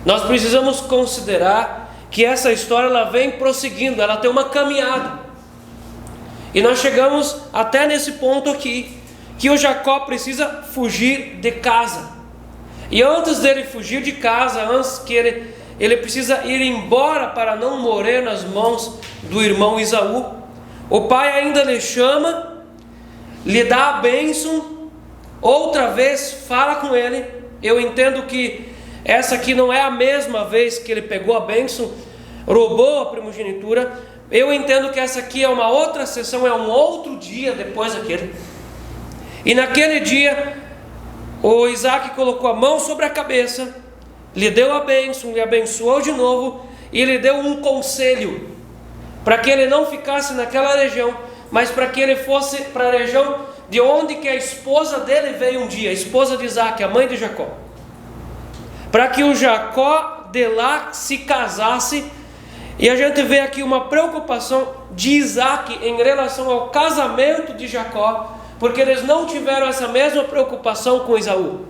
Nós precisamos considerar que essa história ela vem prosseguindo, ela tem uma caminhada. E nós chegamos até nesse ponto aqui, que o Jacó precisa fugir de casa. E antes dele fugir de casa, antes que ele precisa ir embora para não morrer nas mãos do irmão Esaú, o pai ainda lhe chama, lhe dá a bênção, outra vez fala com ele. Eu entendo que essa aqui não é a mesma vez que ele pegou a bênção, roubou a primogenitura. Eu entendo que essa aqui é uma outra sessão, é um outro dia depois daquele. E naquele dia, o Isaac colocou a mão sobre a cabeça, lhe deu a bênção, lhe abençoou de novo e lhe deu um conselho, para que ele não ficasse naquela região, mas para que ele fosse para a região de onde que a esposa dele veio um dia, a esposa de Isaac, a mãe de Jacó. Para que o Jacó de lá se casasse. E a gente vê aqui uma preocupação de Isaac em relação ao casamento de Jacó, porque eles não tiveram essa mesma preocupação com Esaú.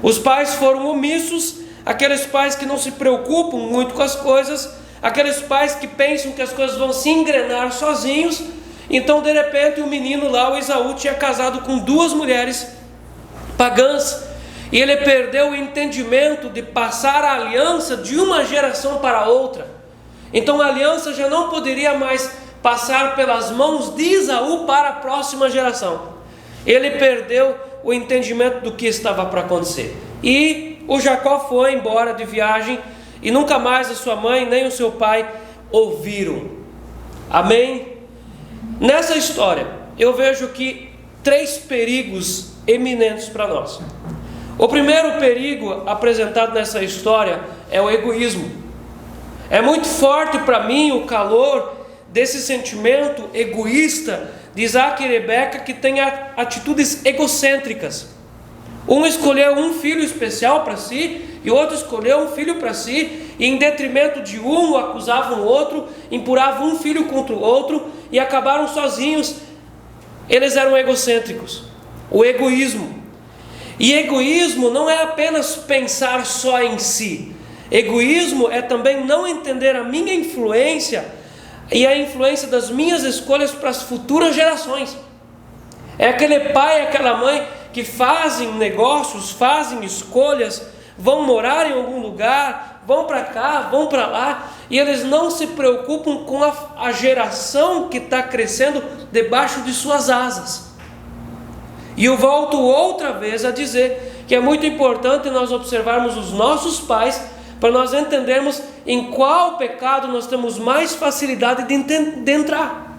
Os pais foram omissos, aqueles pais que não se preocupam muito com as coisas, aqueles pais que pensam que as coisas vão se engrenar sozinhos. Então de repente o menino lá, o Esaú, tinha casado com 2 mulheres pagãs, e ele perdeu o entendimento de passar a aliança de uma geração para outra. Então a aliança já não poderia mais passar pelas mãos de Esaú para a próxima geração. Ele perdeu o entendimento do que estava para acontecer. E o Jacó foi embora de viagem, e nunca mais a sua mãe nem o seu pai ouviram. Amém? Nessa história eu vejo que 3 perigos eminentes para nós. O primeiro perigo apresentado nessa história é o egoísmo. É muito forte para mim o calor desse sentimento egoísta de Isaac e Rebeca, que tem atitudes egocêntricas. Um escolheu um filho especial para si, e outro escolheu um filho para si, e em detrimento de um acusavam o outro, empurravam um filho contra o outro, e acabaram sozinhos. Eles eram egocêntricos. O egoísmo. E egoísmo não é apenas pensar só em si. Egoísmo é também não entender a minha influência e a influência das minhas escolhas para as futuras gerações. É aquele pai e aquela mãe que fazem negócios, fazem escolhas, vão morar em algum lugar, vão para cá, vão para lá, e eles não se preocupam com a geração que está crescendo debaixo de suas asas. E eu volto outra vez a dizer que é muito importante nós observarmos os nossos pais, para nós entendermos em qual pecado nós temos mais facilidade de entrar.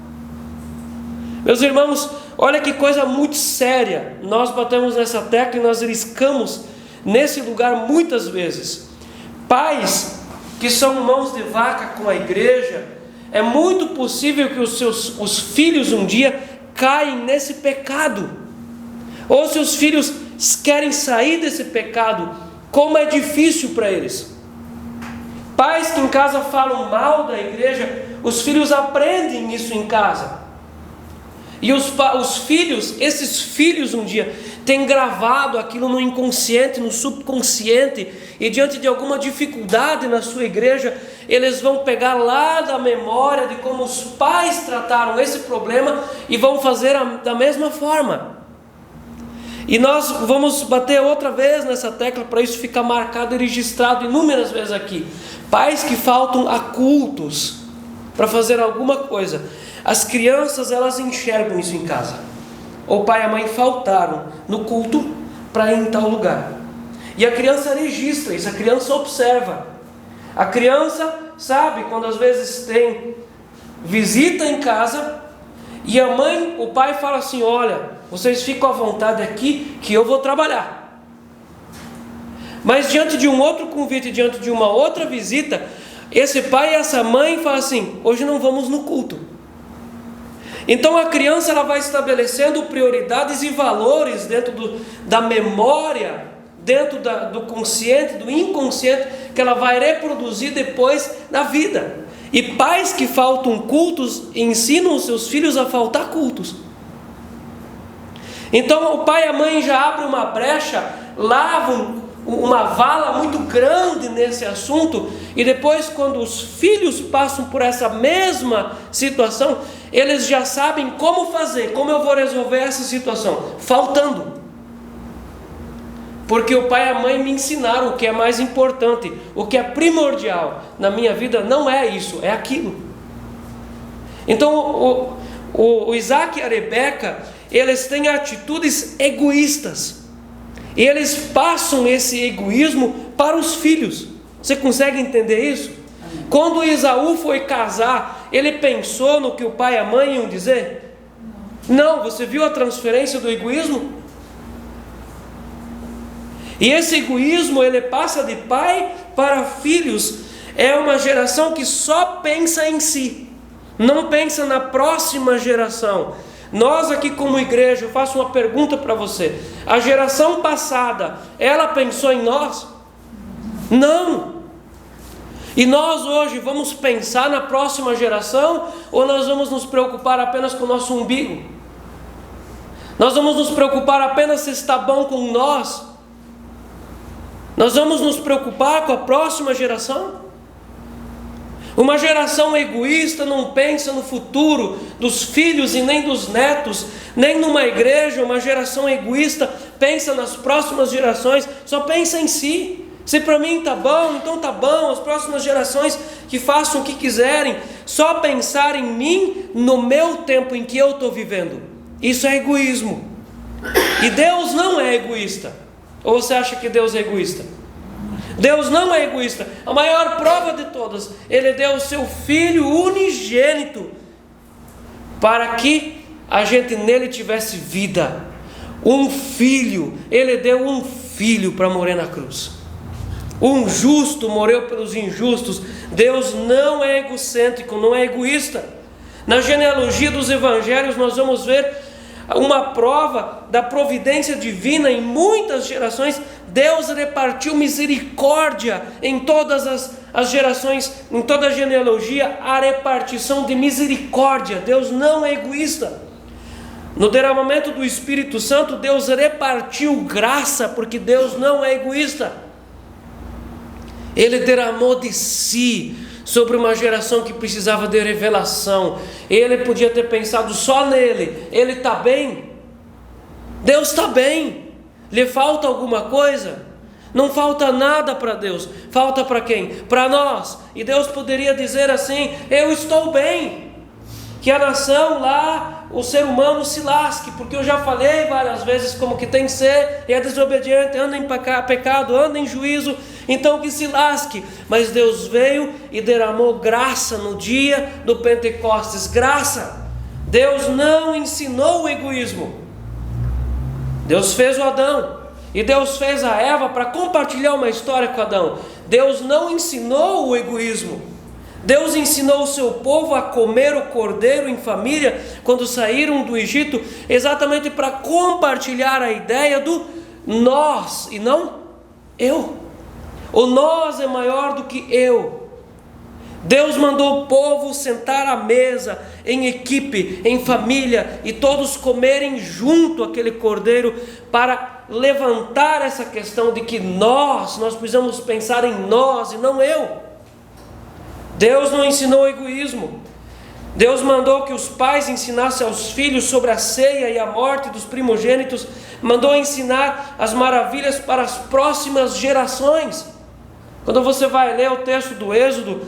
Meus irmãos, olha que coisa muito séria. Nós batemos nessa tecla e nós riscamos nesse lugar muitas vezes. Pais que são mãos de vaca com a igreja, é muito possível que os filhos um dia caem nesse pecado. Ou seus filhos querem sair desse pecado, como é difícil para eles. Pais que em casa falam mal da igreja, os filhos aprendem isso em casa. E os filhos, esses filhos um dia, têm gravado aquilo no inconsciente, no subconsciente, e diante de alguma dificuldade na sua igreja, eles vão pegar lá da memória de como os pais trataram esse problema e vão fazer da mesma forma. E nós vamos bater outra vez nessa tecla para isso ficar marcado e registrado inúmeras vezes aqui. Pais que faltam a cultos para fazer alguma coisa. As crianças, elas enxergam isso em casa. O pai e a mãe faltaram no culto para ir em tal lugar. E a criança registra isso, a criança observa. A criança sabe quando às vezes tem visita em casa e a mãe, o pai fala assim: olha, vocês ficam à vontade aqui que eu vou trabalhar. Mas diante de um outro convite, diante de uma outra visita, esse pai e essa mãe falam assim: hoje não vamos no culto. Então a criança ela vai estabelecendo prioridades e valores dentro da memória, dentro do consciente, do inconsciente, que ela vai reproduzir depois na vida. E pais que faltam cultos ensinam os seus filhos a faltar cultos. Então o pai e a mãe já abrem uma brecha, lavam uma vala muito grande nesse assunto, e depois, quando os filhos passam por essa mesma situação, eles já sabem como fazer, como eu vou resolver essa situação, faltando. Porque o pai e a mãe me ensinaram o que é mais importante, o que é primordial na minha vida não é isso, é aquilo. Então o Isaac e a Rebeca, eles têm atitudes egoístas, e eles passam esse egoísmo para os filhos. Você consegue entender isso? Quando Esaú foi casar, ele pensou no que o pai e a mãe iam dizer? Não, você viu a transferência do egoísmo? E esse egoísmo, ele passa de pai para filhos. É uma geração que só pensa em si, não pensa na próxima geração. Nós aqui como igreja, eu faço uma pergunta para você: a geração passada, ela pensou em nós? Não. E nós hoje vamos pensar na próxima geração, ou nós vamos nos preocupar apenas com o nosso umbigo? Nós vamos nos preocupar apenas se está bom com nós? Nós vamos nos preocupar com a próxima geração? Uma geração egoísta não pensa no futuro dos filhos e nem dos netos, nem numa igreja. Uma geração egoísta pensa nas próximas gerações, só pensa em si. Se para mim está bom, então está bom, as próximas gerações que façam o que quiserem, só pensar em mim no meu tempo em que eu estou vivendo. Isso é egoísmo. E Deus não é egoísta. Ou você acha que Deus é egoísta? Deus não é egoísta. A maior prova de todas, Ele deu o seu Filho unigênito para que a gente nele tivesse vida. Um filho, Ele deu um filho para morrer na cruz. Um justo morreu pelos injustos. Deus não é egocêntrico, não é egoísta. Na genealogia dos evangelhos nós vamos ver uma prova da providência divina. Em muitas gerações Deus repartiu misericórdia em todas as gerações, em toda a genealogia, a repartição de misericórdia. Deus não é egoísta. No derramamento do Espírito Santo, Deus repartiu graça, porque Deus não é egoísta. Ele derramou de si sobre uma geração que precisava de revelação. Ele podia ter pensado só nele. Ele está bem? Deus está bem. Lhe falta alguma coisa? Não falta nada para Deus. Falta para quem? Para nós. E Deus poderia dizer assim: eu estou bem. Que a nação lá, o ser humano se lasque, porque eu já falei várias vezes como que tem que ser, e é desobediente, anda em pecado, anda em juízo, então que se lasque. Mas Deus veio e derramou graça no dia do Pentecostes. Graça. Deus não ensinou o egoísmo. Deus fez o Adão, e Deus fez a Eva para compartilhar uma história com Adão. Deus não ensinou o egoísmo. Deus ensinou o seu povo a comer o cordeiro em família quando saíram do Egito, exatamente para compartilhar a ideia do nós e não eu. O nós é maior do que eu. Deus mandou o povo sentar à mesa, em equipe, em família, e todos comerem junto aquele cordeiro, para levantar essa questão de que nós precisamos pensar em nós e não eu. Deus não ensinou o egoísmo. Deus mandou que os pais ensinassem aos filhos sobre a ceia e a morte dos primogênitos, mandou ensinar as maravilhas para as próximas gerações. Quando você vai ler o texto do Êxodo,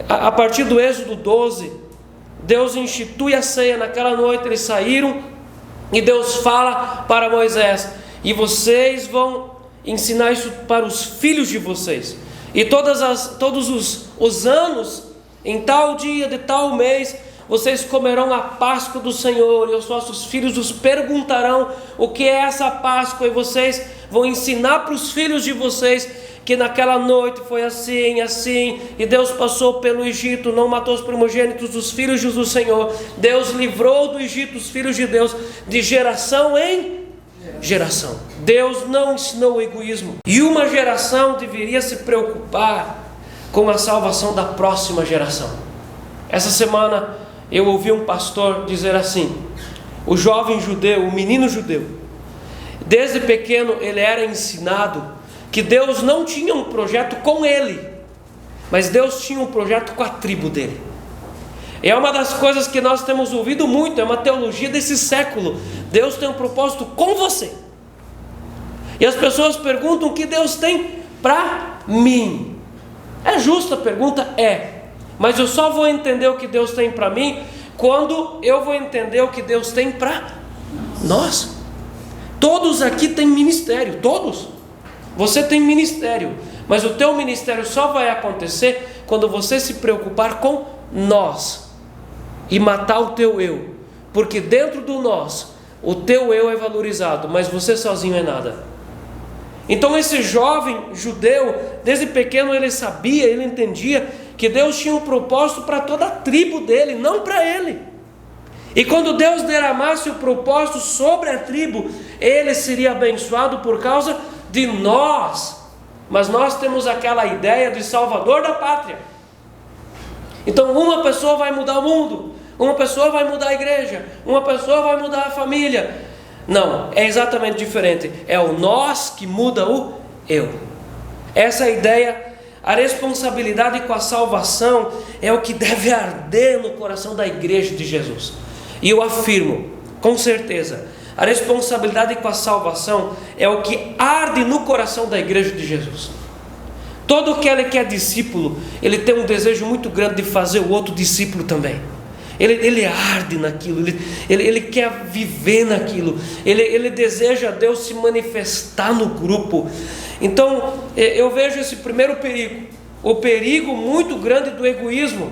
a partir do Êxodo 12, Deus institui a ceia. Naquela noite eles saíram e Deus fala para Moisés: e vocês vão ensinar isso para os filhos de vocês, e todos os anos, em tal dia de tal mês, vocês comerão a Páscoa do Senhor, e os vossos filhos os perguntarão o que é essa Páscoa, e vocês vão ensinar para os filhos de vocês que naquela noite foi assim, assim, e Deus passou pelo Egito, não matou os primogênitos dos filhos do Senhor. Deus livrou do Egito os filhos de Deus de geração em geração. Deus não ensinou o egoísmo. E uma geração deveria se preocupar com a salvação da próxima geração. Essa semana eu ouvi um pastor dizer assim: o jovem judeu, o menino judeu, desde pequeno ele era ensinado que Deus não tinha um projeto com ele, mas Deus tinha um projeto com a tribo dele. E é uma das coisas que nós temos ouvido muito, é uma teologia desse século: Deus tem um propósito com você. E as pessoas perguntam: o que Deus tem para mim? É justa a pergunta? É. Mas eu só vou entender o que Deus tem para mim quando eu vou entender o que Deus tem para nós. Todos aqui têm ministério, todos. Você tem ministério, mas o teu ministério só vai acontecer quando você se preocupar com nós e matar o teu eu, porque dentro do nós, o teu eu é valorizado, mas você sozinho é nada. Então esse jovem judeu, desde pequeno ele sabia, ele entendia que Deus tinha um propósito para toda a tribo dele, não para ele. E quando Deus derramasse o propósito sobre a tribo, ele seria abençoado por causa de nós. Mas nós temos aquela ideia de salvador da pátria. Então uma pessoa vai mudar o mundo, uma pessoa vai mudar a igreja, uma pessoa vai mudar a família. Não, é exatamente diferente. É o nós que muda o eu. Essa ideia, a responsabilidade com a salvação é o que deve arder no coração da igreja de Jesus. E eu afirmo, com certeza, a responsabilidade com a salvação é o que arde no coração da igreja de Jesus. Todo aquele que é discípulo, ele tem um desejo muito grande de fazer o outro discípulo também. Ele arde naquilo, ele quer viver naquilo, ele deseja Deus se manifestar no grupo. Então eu vejo esse primeiro perigo, o perigo muito grande do egoísmo,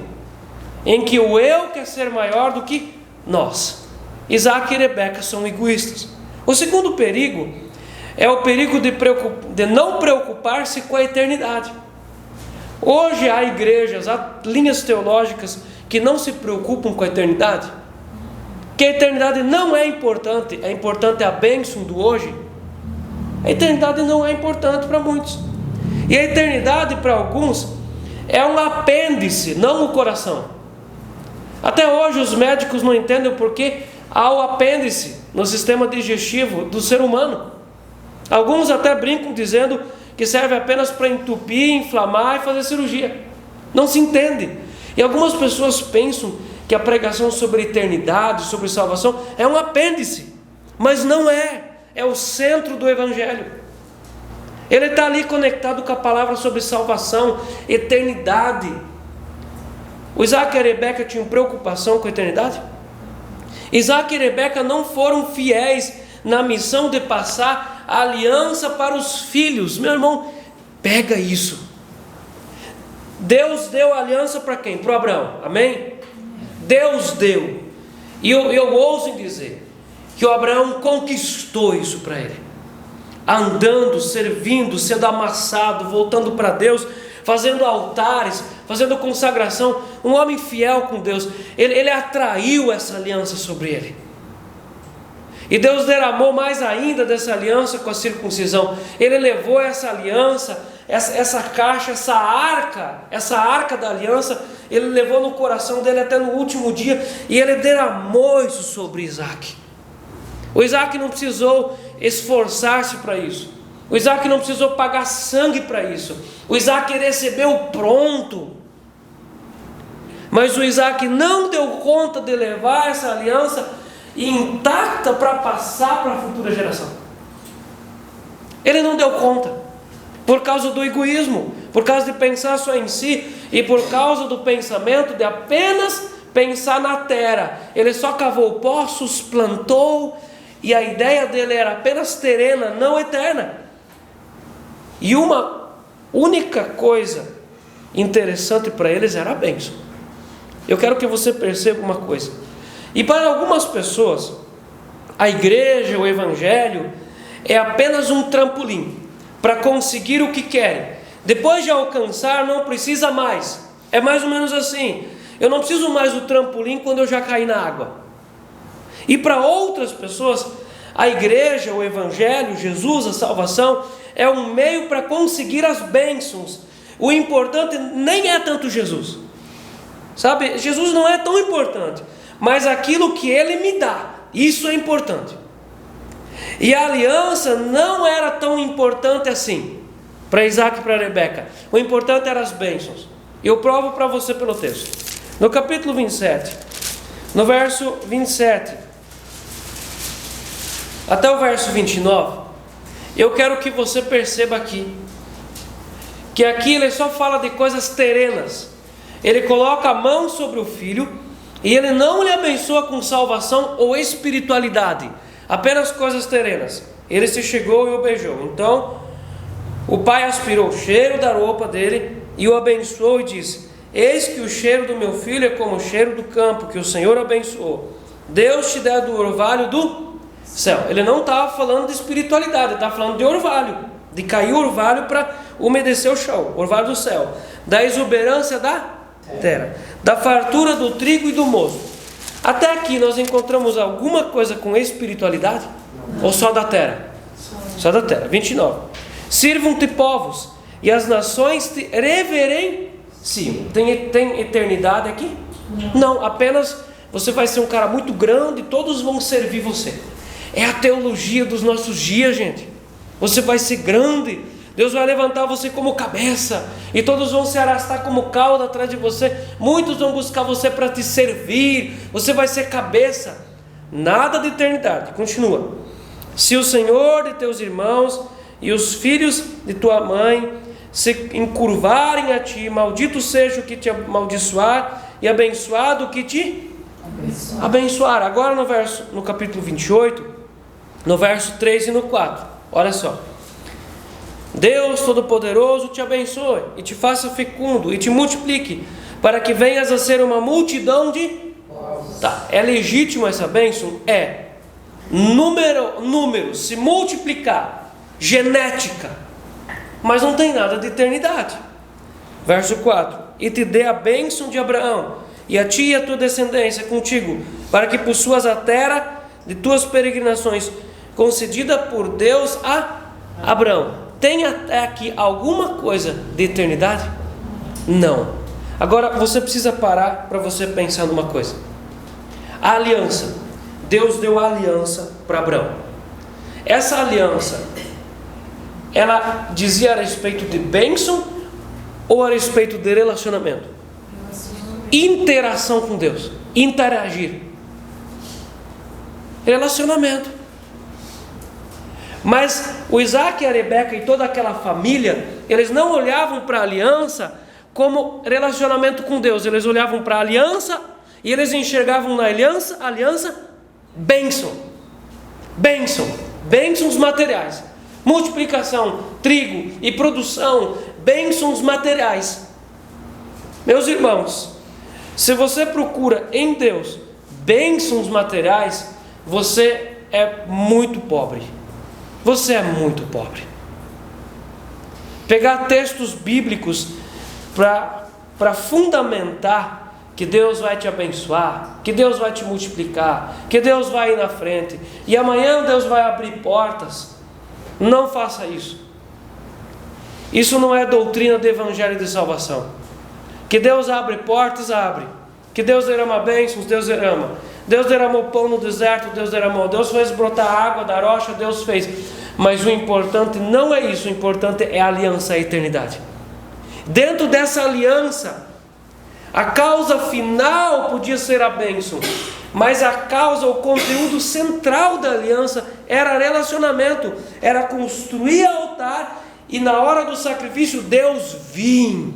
em que o eu quer ser maior do que nós. Isaac e Rebeca são egoístas. O segundo perigo é o perigo de não preocupar-se com a eternidade. Hoje há igrejas, há linhas teológicas que não se preocupam com a eternidade, que a eternidade não é importante a bênção do hoje. A eternidade não é importante para muitos, e a eternidade para alguns é um apêndice, não o coração. Até hoje os médicos não entendem porque há o apêndice no sistema digestivo do ser humano. Alguns até brincam dizendo que serve apenas para entupir, inflamar e fazer cirurgia. Não se entende. E algumas pessoas pensam que a pregação sobre eternidade, sobre salvação, é um apêndice. Mas não é. É o centro do Evangelho. Ele está ali conectado com a palavra sobre salvação, eternidade. O Isaac e a Rebeca tinham preocupação com a eternidade? Isaac e Rebeca não foram fiéis na missão de passar a aliança para os filhos. Meu irmão, pega isso. Deus deu a aliança para quem? Para Abraão, amém? Deus deu. E eu ouso em dizer que o Abraão conquistou isso para ele, andando, servindo, sendo amassado, voltando para Deus, fazendo altares, fazendo consagração. Um homem fiel com Deus, ele atraiu essa aliança sobre ele. E Deus derramou mais ainda dessa aliança com a circuncisão. Ele levou essa aliança, essa caixa, essa arca da aliança, ele levou no coração dele até no último dia, e ele derramou isso sobre Isaac. O Isaac não precisou esforçar-se para isso. O Isaac não precisou pagar sangue para isso. O Isaac recebeu pronto. Mas o Isaac não deu conta de levar essa aliança intacta para passar para a futura geração. Ele não deu conta, por causa do egoísmo, por causa de pensar só em si, e por causa do pensamento de apenas pensar na terra. Ele só cavou poços, plantou, e a ideia dele era apenas terrena, não eterna. E uma única coisa interessante para eles era a bênção. Eu quero que você perceba uma coisa. E para algumas pessoas, a igreja, o evangelho, é apenas um trampolim para conseguir o que querem. Depois de alcançar, não precisa mais. É mais ou menos assim: eu não preciso mais do trampolim quando eu já caí na água. E para outras pessoas, a igreja, o evangelho, Jesus, a salvação, é um meio para conseguir as bênçãos. O importante nem é tanto Jesus, sabe? Jesus não é tão importante, mas aquilo que Ele me dá, isso é importante. E a aliança não era tão importante assim. para Isaac e para Rebeca. O importante eram as bênçãos. Eu provo para você pelo texto. No capítulo 27, no verso 27 até o verso 29, eu quero que você perceba aqui, que aqui ele só fala de coisas terenas. Ele coloca a mão sobre o filho e ele não lhe abençoa com salvação ou espiritualidade, apenas coisas terenas. Ele se chegou e o beijou. Então o pai aspirou o cheiro da roupa dele e o abençoou e disse: eis que o cheiro do meu filho é como o cheiro do campo que o Senhor abençoou. Deus te dê do orvalho do céu. Ele não estava falando de espiritualidade, ele estava falando de orvalho, de cair o orvalho para umedecer o chão, orvalho do céu, da exuberância da terra, da fartura do trigo e do mosto. Até aqui nós encontramos alguma coisa com espiritualidade? Não. Ou só da terra? Só da terra. 29. Sirvam-te povos e as nações te reverenciam. Tem eternidade aqui? Não, apenas você vai ser um cara muito grande e todos vão servir você. É a teologia dos nossos dias, gente. Você vai ser grande, Deus vai levantar você como cabeça e todos vão se arrastar como cauda atrás de você. Muitos vão buscar você para te servir. Você vai ser cabeça. Nada de eternidade. Continua. Se o Senhor de teus irmãos e os filhos de tua mãe se encurvarem a ti, maldito seja o que te amaldiçoar e abençoado o que te abençoar. Agora no capítulo 28, no verso 3 e no 4, olha só. Deus Todo-Poderoso te abençoe e te faça fecundo e te multiplique, para que venhas a ser uma multidão de... Tá, é legítimo essa bênção? É. Número, se multiplicar, genética, mas não tem nada de eternidade. Verso 4: e te dê a bênção de Abraão, e a ti e a tua descendência contigo, para que possuas a terra de tuas peregrinações, concedida por Deus a Abraão. Tem até aqui alguma coisa de eternidade? Não. Agora você precisa parar para você pensar numa coisa. A aliança. Deus deu a aliança para Abraão. Essa aliança, ela dizia a respeito de bênção ou a respeito de relacionamento? Interação com Deus. Interagir. Relacionamento. Mas o Isaac e a Rebeca e toda aquela família, eles não olhavam para a aliança como relacionamento com Deus. Eles olhavam para a aliança e eles enxergavam na aliança bênção. Bênçãos materiais. Multiplicação, trigo e produção, bênçãos materiais. Meus irmãos, se você procura em Deus bênçãos materiais, você é muito pobre. Você é muito pobre. Pegar textos bíblicos para fundamentar que Deus vai te abençoar, que Deus vai te multiplicar, que Deus vai ir na frente e amanhã Deus vai abrir portas. Não faça isso. Isso não é doutrina do evangelho de salvação. Que Deus abre portas, abre. Que Deus derrama bênçãos, Deus derrama. Deus derramou pão no deserto, Deus derramou. Deus fez brotar água da rocha, Deus fez. Mas o importante não é isso, o importante é a aliança, a eternidade. Dentro dessa aliança, a causa final podia ser a bênção, mas a causa, o conteúdo central da aliança era relacionamento, era construir altar e na hora do sacrifício Deus vir.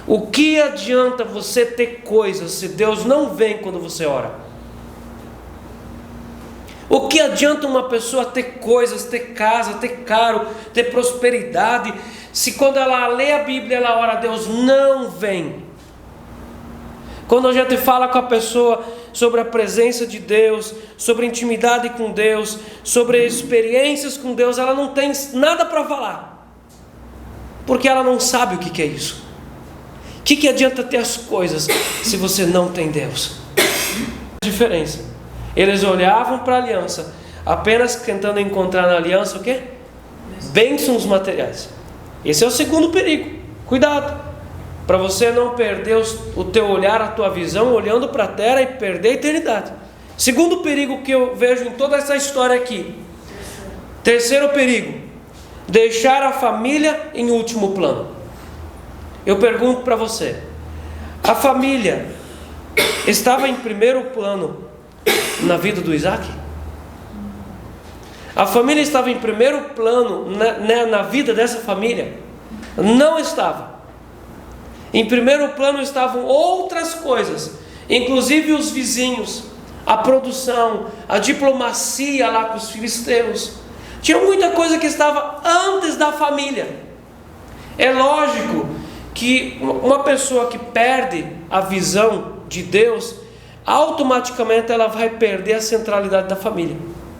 O que adianta você ter coisas se Deus não vem quando você ora? O que adianta uma pessoa ter coisas, ter casa, ter carro, ter prosperidade, se quando ela lê a Bíblia, ela ora a Deus, não vem? Quando a gente fala com a pessoa sobre a presença de Deus, sobre intimidade com Deus, sobre experiências com Deus, ela não tem nada para falar, porque ela não sabe o que é isso. O que adianta ter as coisas se você não tem Deus? A diferença. Eles olhavam para a aliança, apenas tentando encontrar na aliança o quê? Bênçãos materiais. Esse é o segundo perigo. Cuidado, para você não perder o teu olhar, a tua visão, olhando para a terra e perder a eternidade. Segundo perigo que eu vejo em toda essa história aqui. Terceiro perigo. deixar a família em último plano. Eu pergunto para você: a família estava em primeiro plano na vida do Isaac? A família estava em primeiro plano na vida dessa família? Não estava. Em primeiro plano estavam outras coisas, inclusive os vizinhos, a produção, a diplomacia lá com os filisteus. Tinha muita coisa que estava antes da família. É lógico que uma pessoa que perde a visão de Deus, automaticamente ela vai perder a centralidade da família,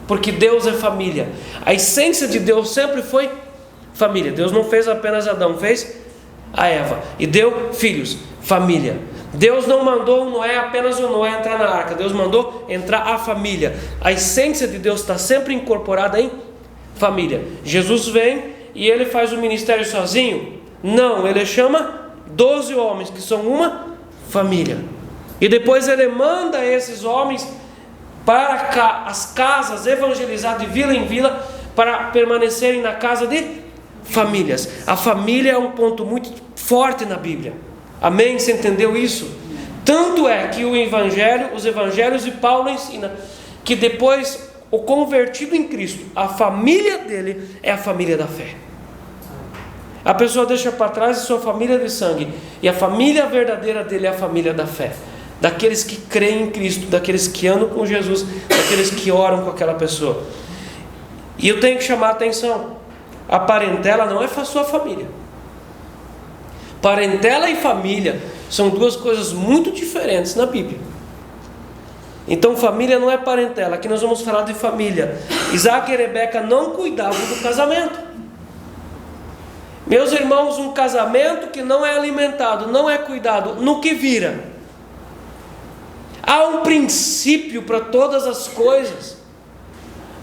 porque Deus é família. A essência de Deus sempre foi família. Deus não fez apenas Adão, fez a Eva e deu filhos, família. Deus não mandou Noé, apenas o Noé entrar na arca. Deus mandou entrar a família. A essência de Deus está sempre incorporada em família. Jesus vem e ele faz o ministério sozinho? Não, ele chama 12 homens que são uma família. E depois ele manda esses homens para as casas, evangelizar de vila em vila, para permanecerem na casa de famílias. A família é um ponto muito forte na Bíblia. Amém? Você entendeu isso? Tanto é que os evangelhos de Paulo ensina que depois o convertido em Cristo, a família dele é a família da fé. A pessoa deixa para trás a sua família de sangue, e a família verdadeira dele é a família da fé, daqueles que creem em Cristo, daqueles que andam com Jesus, daqueles que oram com aquela pessoa. E eu tenho que chamar a atenção: a parentela não é a sua família. Parentela e família são duas coisas muito diferentes na Bíblia. Então família não é parentela. Aqui nós vamos falar de família. Isaac e Rebeca não cuidavam do casamento. Meus irmãos, um casamento que não é alimentado, não é cuidado, no que vira? Há um princípio para todas as coisas.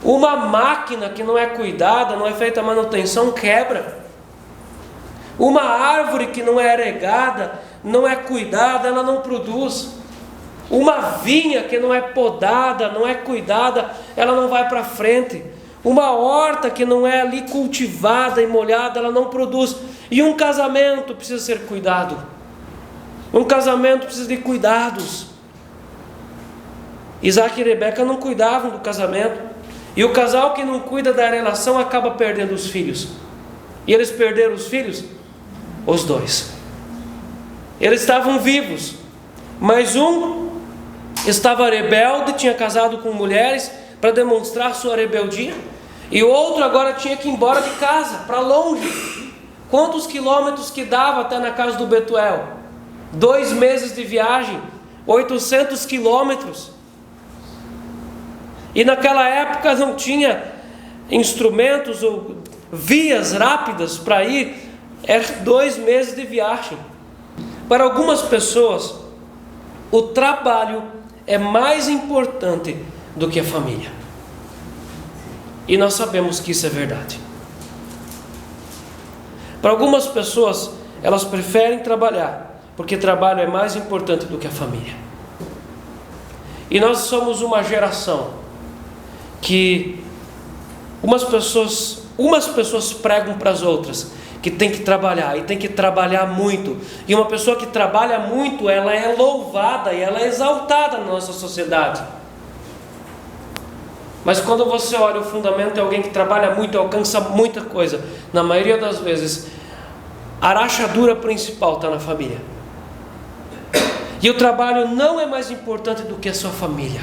Uma máquina que não é cuidada, não é feita manutenção, quebra. Uma árvore que não é regada, não é cuidada, ela não produz. Uma vinha que não é podada, não é cuidada, ela não vai para frente. Uma horta que não é ali cultivada e molhada, ela não produz. E um casamento precisa ser cuidado. Um casamento precisa de cuidados. Isaac e Rebeca não cuidavam do casamento. E o casal que não cuida da relação acaba perdendo os filhos. E eles perderam os filhos? Os dois. Eles estavam vivos, mas um estava rebelde, tinha casado com mulheres para demonstrar sua rebeldia, e o outro agora tinha que ir embora de casa, para longe. Quantos quilômetros que dava até na casa do Betuel? 2 meses de viagem, 800 quilômetros. E naquela época não tinha instrumentos ou vias rápidas para ir. Era 2 meses de viagem. Para algumas pessoas, o trabalho é mais importante do que a família. E nós sabemos que isso é verdade. Para algumas pessoas, elas preferem trabalhar, porque trabalho é mais importante do que a família. E nós somos uma geração que umas pessoas pregam para as outras que tem que trabalhar, e tem que trabalhar muito. E uma pessoa que trabalha muito, ela é louvada e ela é exaltada na nossa sociedade. Mas quando você olha o fundamento de alguém que trabalha muito, alcança muita coisa, na maioria das vezes, a rachadura principal está na família. E o trabalho não é mais importante do que a sua família.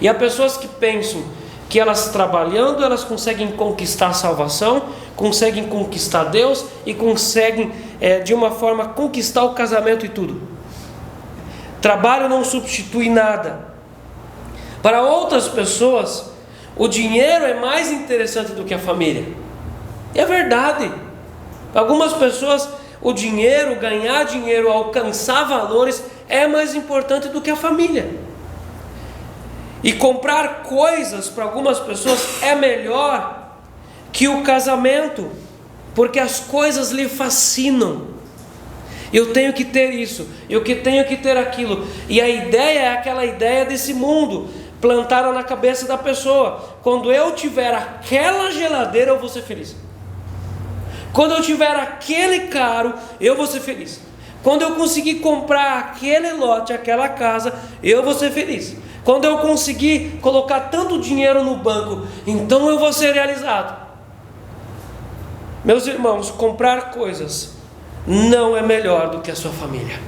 E há pessoas que pensam que elas trabalhando, elas conseguem conquistar a salvação, conseguem conquistar Deus e conseguem de uma forma conquistar o casamento e tudo. Trabalho não substitui nada. Para outras pessoas, o dinheiro é mais interessante do que a família. E é verdade. Para algumas pessoas, o dinheiro, ganhar dinheiro, alcançar valores é mais importante do que a família. E comprar coisas para algumas pessoas é melhor que o casamento, porque as coisas lhe fascinam. Eu tenho que ter isso, eu que tenho que ter aquilo. E a ideia é aquela ideia desse mundo. plantaram na cabeça da pessoa: quando eu tiver aquela geladeira, eu vou ser feliz. Quando eu tiver aquele carro, eu vou ser feliz. Quando eu conseguir comprar aquele lote, aquela casa, eu vou ser feliz. Quando eu conseguir colocar tanto dinheiro no banco, então eu vou ser realizado. Meus irmãos, comprar coisas não é melhor do que a sua família.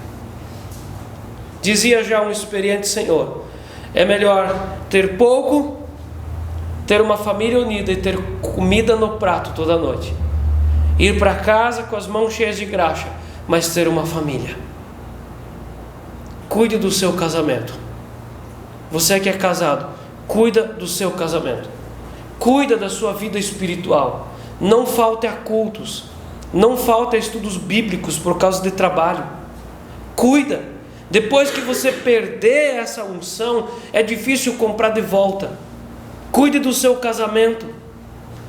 Dizia já um experiente senhor: é melhor ter pouco, ter uma família unida e ter comida no prato toda noite, ir para casa com as mãos cheias de graxa, mas ter uma família. Cuide do seu casamento. Você que é casado, cuida do seu casamento. Cuida da sua vida espiritual. Não falte a cultos. Não falte a estudos bíblicos por causa de trabalho. Cuida. Depois que você perder essa unção, é difícil comprar de volta. Cuide do seu casamento.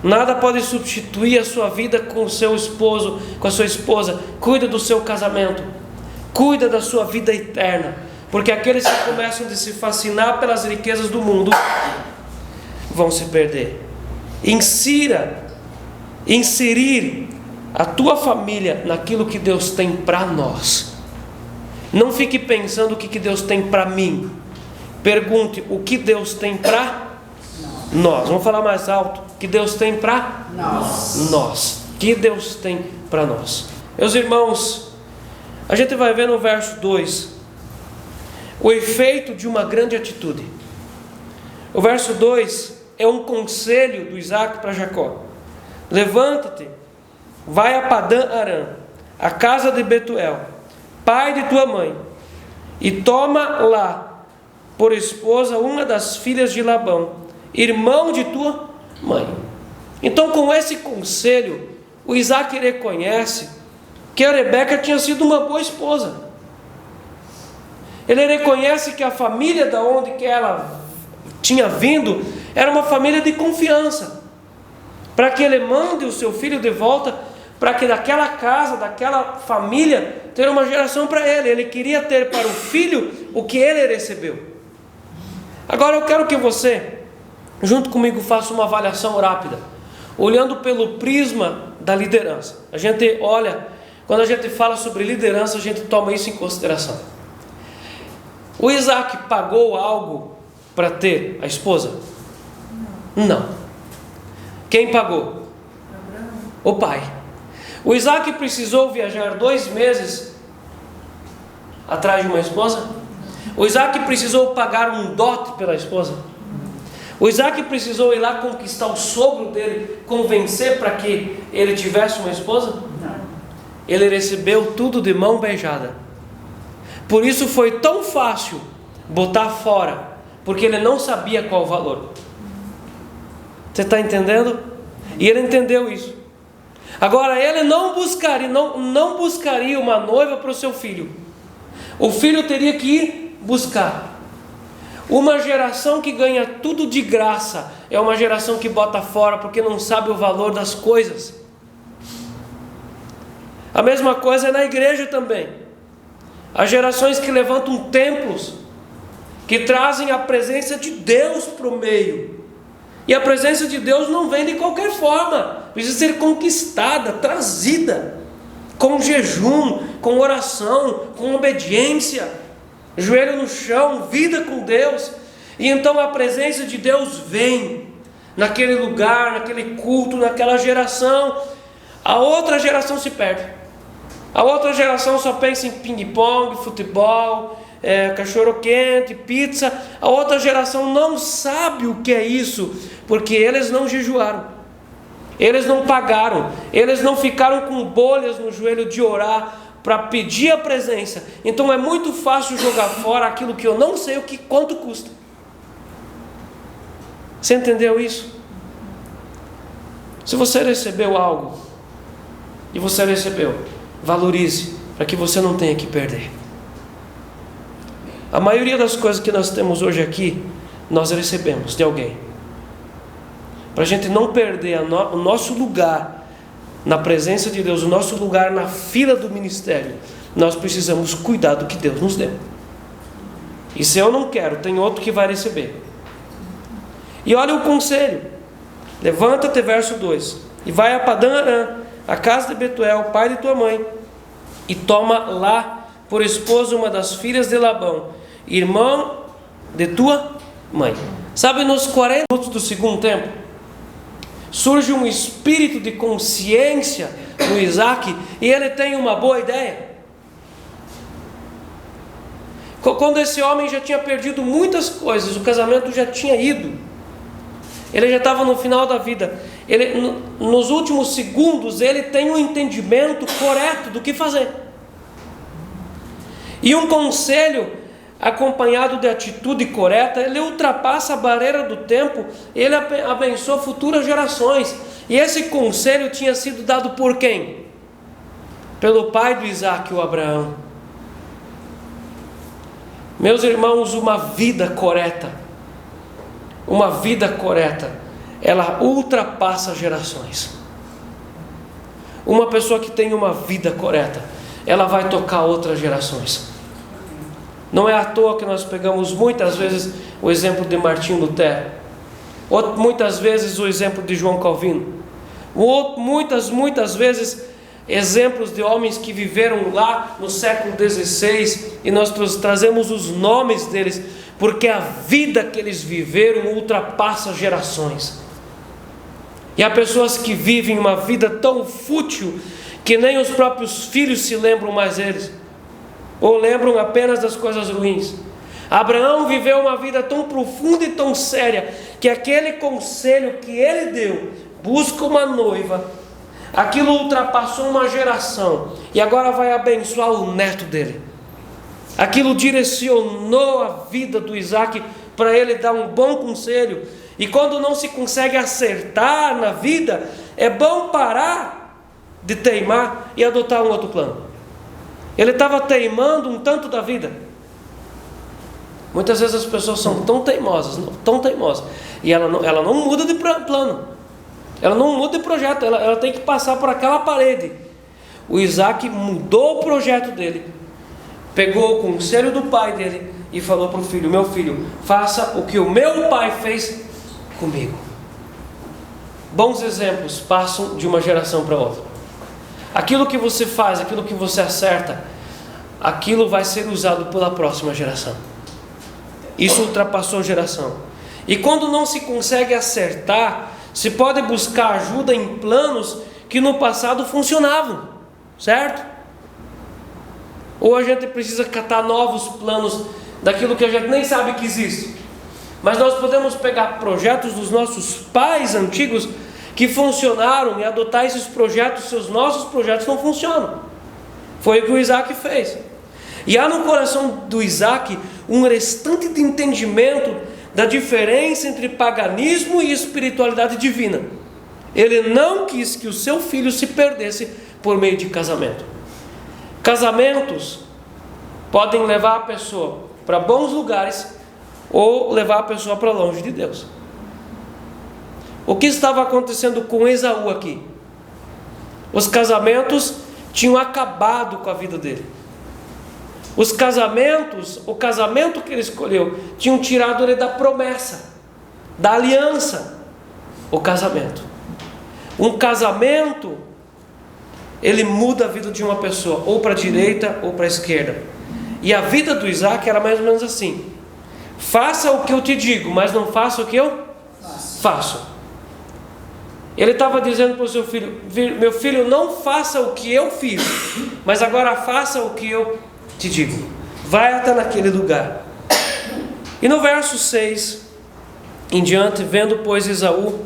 Nada pode substituir a sua vida com o seu esposo, com a sua esposa. Cuida do seu casamento. Cuida da sua vida eterna. Porque aqueles que começam a se fascinar pelas riquezas do mundo vão se perder. Inserir a tua família naquilo que Deus tem para nós. Não fique pensando o que Deus tem para mim. Pergunte o que Deus tem para nós. Vamos falar mais alto. O que Deus tem para nós. O que Deus tem para nós. Meus irmãos, a gente vai ver no verso 2 o efeito de uma grande atitude. O verso 2 é um conselho do Isaac para Jacó: levanta-te, vai a Padã Arã, a casa de Betuel, pai de tua mãe, e toma lá por esposa uma das filhas de Labão, irmão de tua mãe. Então, com esse conselho, o Isaac reconhece que a Rebeca tinha sido uma boa esposa. Ele reconhece que a família da onde que ela tinha vindo era uma família de confiança, para que ele mande o seu filho de volta, para que daquela casa, daquela família, ter uma geração para ele. Ele queria ter para o filho o que ele recebeu. Agora eu quero que você, junto comigo, faça uma avaliação rápida, olhando pelo prisma da liderança. A gente olha, quando a gente fala sobre liderança, a gente toma isso em consideração. O Isaac pagou algo para ter a esposa? Não. Quem pagou? O pai. O Isaac precisou viajar 2 meses atrás de uma esposa? O Isaac precisou pagar um dote pela esposa? O Isaac precisou ir lá conquistar o sogro dele, convencer para que ele tivesse uma esposa? Não. Ele recebeu tudo de mão beijada. Por isso foi tão fácil botar fora, porque ele não sabia qual o valor. Você está entendendo? E ele entendeu isso. Agora, ele não buscaria uma noiva para o seu filho. O filho teria que ir buscar. Uma geração que ganha tudo de graça é uma geração que bota fora porque não sabe o valor das coisas. A mesma coisa é na igreja também. As gerações que levantam templos, que trazem a presença de Deus para o meio. E a presença de Deus não vem de qualquer forma, precisa ser conquistada, trazida, com jejum, com oração, com obediência, joelho no chão, vida com Deus. E então a presença de Deus vem naquele lugar, naquele culto, naquela geração. A outra geração se perde. A outra geração só pensa em ping-pong, futebol, cachorro-quente, pizza. A outra geração não sabe o que é isso, porque eles não jejuaram, eles não pagaram, eles não ficaram com bolhas no joelho de orar para pedir a presença. Então é muito fácil jogar fora aquilo que eu não sei quanto custa. Você entendeu isso? Se você recebeu algo, e você recebeu, valorize, para que você não tenha que perder. A maioria das coisas que nós temos hoje aqui, nós recebemos de alguém. Para a gente não perder o nosso lugar na presença de Deus, o nosso lugar na fila do ministério, nós precisamos cuidar do que Deus nos deu. E se eu não quero, tem outro que vai receber. E olha o conselho. Levanta-te, verso 2, e vai a Padã-Arã, a casa de Betuel, pai de tua mãe, e toma lá por esposa uma das filhas de Labão, irmão de tua mãe. Sabe, nos 40 minutos do segundo tempo, surge um espírito de consciência no Isaac, e ele tem uma boa ideia. Quando esse homem já tinha perdido muitas coisas, o casamento já tinha ido, ele já estava no final da vida, nos últimos segundos ele tem um entendimento correto do que fazer, e um conselho acompanhado de atitude correta, ele ultrapassa a barreira do tempo, ele abençoa futuras gerações. E esse conselho tinha sido dado por quem? Pelo pai do Isaac, o Abraão. Meus irmãos, uma vida correta, ela ultrapassa gerações. Uma pessoa que tem uma vida correta, ela vai tocar outras gerações. Não é à toa que nós pegamos muitas vezes o exemplo de Martinho Lutero, ou muitas vezes o exemplo de João Calvino, ou muitas vezes exemplos de homens que viveram lá no século XVI, e nós trazemos os nomes deles, porque a vida que eles viveram ultrapassa gerações. E há pessoas que vivem uma vida tão fútil que nem os próprios filhos se lembram mais deles, ou lembram apenas das coisas ruins. Abraão viveu uma vida tão profunda e tão séria, que aquele conselho que ele deu, busca uma noiva, aquilo ultrapassou uma geração, e agora vai abençoar o neto dele. Aquilo direcionou a vida do Isaac, para ele dar um bom conselho. E quando não se consegue acertar na vida, é bom parar de teimar e adotar um outro plano. Ele estava teimando um tanto da vida. Muitas vezes as pessoas são tão teimosas, e ela não muda de plano, ela não muda de projeto, ela tem que passar por aquela parede. O Isaac mudou o projeto dele, pegou o conselho do pai dele e falou para o filho: meu filho, faça o que o meu pai fez comigo. Bons exemplos passam de uma geração para outra. Aquilo que você faz, aquilo que você acerta, aquilo vai ser usado pela próxima geração. Isso ultrapassou a geração. E quando não se consegue acertar, se pode buscar ajuda em planos que no passado funcionavam, certo? Ou a gente precisa catar novos planos daquilo que a gente nem sabe que existe. Mas nós podemos pegar projetos dos nossos pais antigos que funcionaram e adotar esses projetos, se os nossos projetos não funcionam. Foi o que o Isaac fez. E há no coração do Isaac um restante de entendimento da diferença entre paganismo e espiritualidade divina. Ele não quis que o seu filho se perdesse por meio de casamento. Casamentos podem levar a pessoa para bons lugares ou levar a pessoa para longe de Deus. O que estava acontecendo com Esaú aqui? Os casamentos tinham acabado com a vida dele. O casamento que ele escolheu, tinham tirado ele da promessa, da aliança. O casamento. Um casamento, ele muda a vida de uma pessoa, ou para a direita ou para a esquerda. E a vida do Isaac era mais ou menos assim: faça o que eu te digo, mas não faça o que eu faço. Ele estava dizendo para o seu filho: meu filho, não faça o que eu fiz, mas agora faça o que eu te digo. Vai até naquele lugar. E no verso 6 em diante: vendo pois Esaú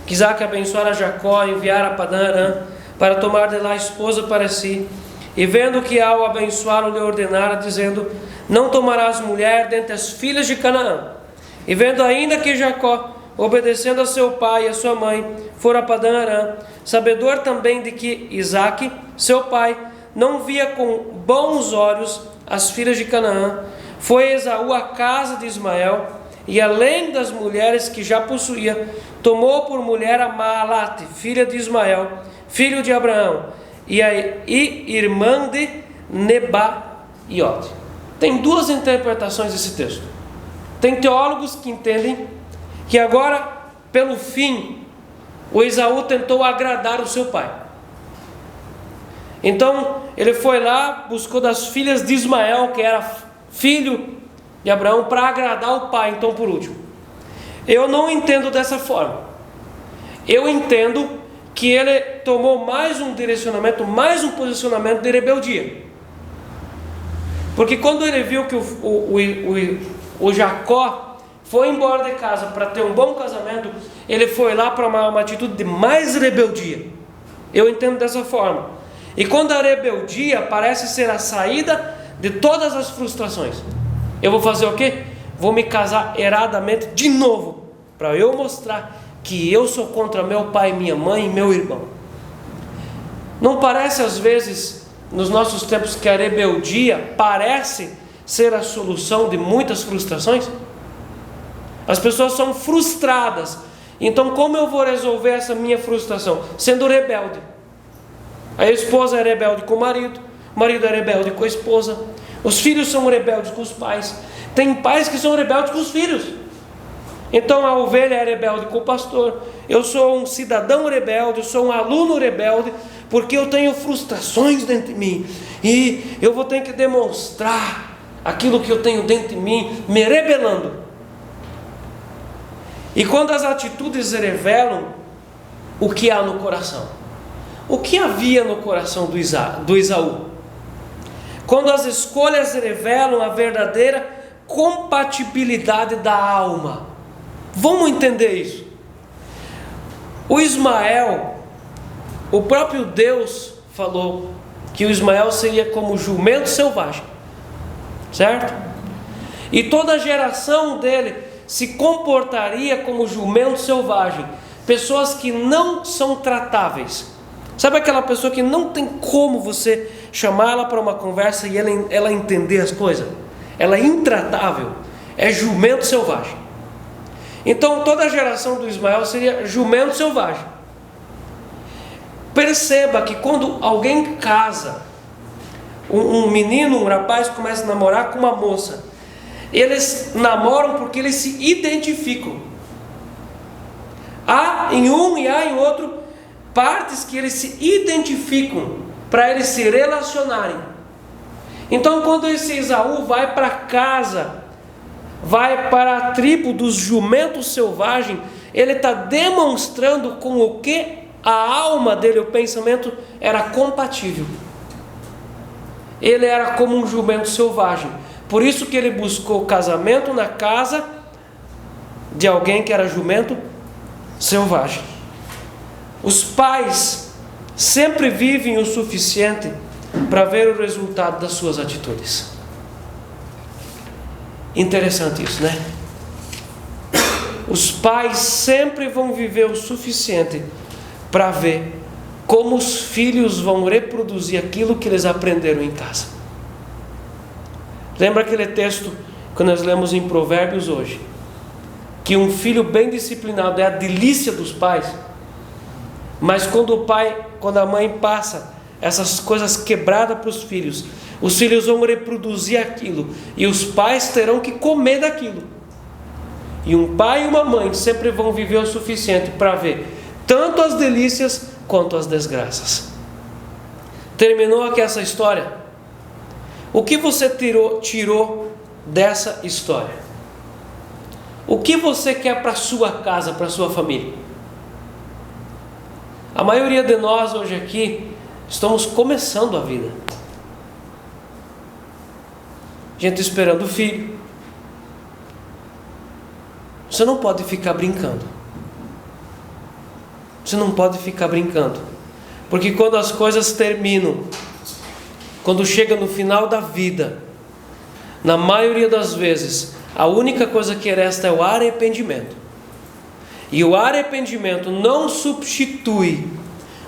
que Isaac abençoara Jacó, enviara a Padã-Arã para tomar de lá esposa para si, e vendo que ao abençoá-lo lhe ordenara, dizendo: não tomarás mulher dentre as filhas de Canaã, e vendo ainda que Jacó, obedecendo a seu pai e a sua mãe, fora a Padã-Arã, sabedor também de que Isaque, seu pai, não via com bons olhos as filhas de Canaã, foi Esaú à casa de Ismael, e além das mulheres que já possuía, tomou por mulher a Maalate, filha de Ismael, filho de Abraão, e irmã de Nebaiote. Tem duas interpretações desse texto. Tem teólogos que entendem que agora, pelo fim, o Esaú tentou agradar o seu pai. Então ele foi lá, buscou das filhas de Ismael, que era filho de Abraão, para agradar o pai. Então, por último, eu não entendo dessa forma. Eu entendo que ele tomou mais um direcionamento, mais um posicionamento de rebeldia. Porque quando ele viu que o Jacó foi embora de casa para ter um bom casamento, ele foi lá para uma atitude de mais rebeldia. Eu entendo dessa forma. E quando a rebeldia parece ser a saída de todas as frustrações, eu vou fazer o quê? Vou me casar erradamente de novo, para eu mostrar que eu sou contra meu pai, minha mãe e meu irmão. Não parece às vezes, nos nossos tempos, que a rebeldia parece ser a solução de muitas frustrações? As pessoas são frustradas. Então como eu vou resolver essa minha frustração? Sendo rebelde. A esposa é rebelde com o marido é rebelde com a esposa, os filhos são rebeldes com os pais, tem pais que são rebeldes com os filhos. Então a ovelha é rebelde com o pastor, eu sou um cidadão rebelde, eu sou um aluno rebelde, porque eu tenho frustrações dentro de mim, e eu vou ter que demonstrar aquilo que eu tenho dentro de mim, me rebelando. E quando as atitudes revelam o que há no coração, o que havia no coração do Esaú? Quando as escolhas revelam a verdadeira compatibilidade da alma. Vamos entender isso. O Ismael, o próprio Deus falou que o Ismael seria como jumento selvagem, certo? E toda a geração dele se comportaria como jumento selvagem, pessoas que não são tratáveis. Sabe aquela pessoa que não tem como você chamar ela para uma conversa e ela entender as coisas? Ela é intratável, é jumento selvagem. Então toda a geração do Ismael seria jumento selvagem. Perceba que quando alguém casa, um menino, um rapaz começa a namorar com uma moça, eles namoram porque eles se identificam. Há em um e há em outro partes que eles se identificam para eles se relacionarem. Então quando esse Esaú vai para casa, vai para a tribo dos jumentos selvagens, ele está demonstrando com o que a alma dele, o pensamento era compatível. Ele era como um jumento selvagem. Por isso que ele buscou casamento na casa de alguém que era jumento selvagem. Os pais sempre vivem o suficiente para ver o resultado das suas atitudes. Interessante isso, né? Os pais sempre vão viver o suficiente para ver como os filhos vão reproduzir aquilo que eles aprenderam em casa. Lembra aquele texto que nós lemos em Provérbios hoje? Que um filho bem disciplinado é a delícia dos pais. Mas quando a mãe passa essas coisas quebradas para os filhos vão reproduzir aquilo, e os pais terão que comer daquilo. E um pai e uma mãe sempre vão viver o suficiente para ver tanto as delícias quanto as desgraças. Terminou aqui essa história. O que você tirou dessa história? O que você quer para a sua casa, para a sua família? A maioria de nós hoje aqui estamos começando a vida. Gente esperando o filho. Você não pode ficar brincando. Você não pode ficar brincando. Porque quando as coisas terminam, quando chega no final da vida, na maioria das vezes, a única coisa que resta é o arrependimento. E o arrependimento não substitui,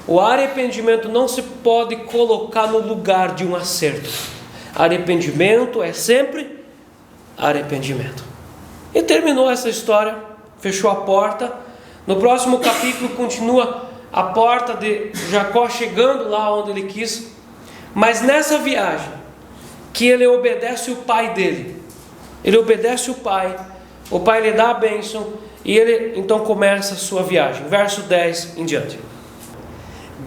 o arrependimento não se pode colocar no lugar de um acerto. Arrependimento é sempre arrependimento. E terminou essa história, fechou a porta. No próximo capítulo continua a porta de Jacó chegando lá onde ele quis. Mas nessa viagem, que ele obedece o pai dele. Ele obedece o pai lhe dá a bênção, E ele então começa a sua viagem, verso 10 em diante.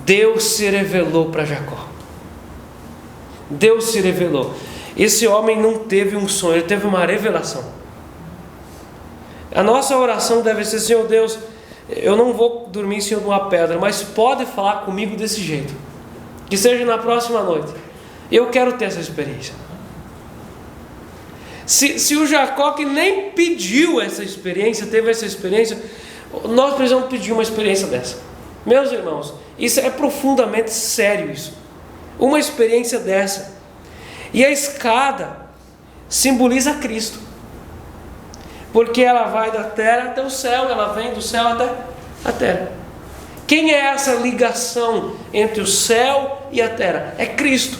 Deus se revelou para Jacó. Deus se revelou. Esse homem não teve um sonho, ele teve uma revelação. A nossa oração deve ser: Senhor Deus, eu não vou dormir em cima de uma pedra, mas pode falar comigo desse jeito, que seja na próxima noite. Eu quero ter essa experiência. Se o Jacó, que nem pediu essa experiência, teve essa experiência, nós precisamos pedir uma experiência dessa. Meus irmãos, isso é profundamente sério, isso. Uma experiência dessa. E a escada simboliza Cristo, porque ela vai da terra até o céu, ela vem do céu até a terra. Quem é essa ligação entre o céu e a terra? É Cristo.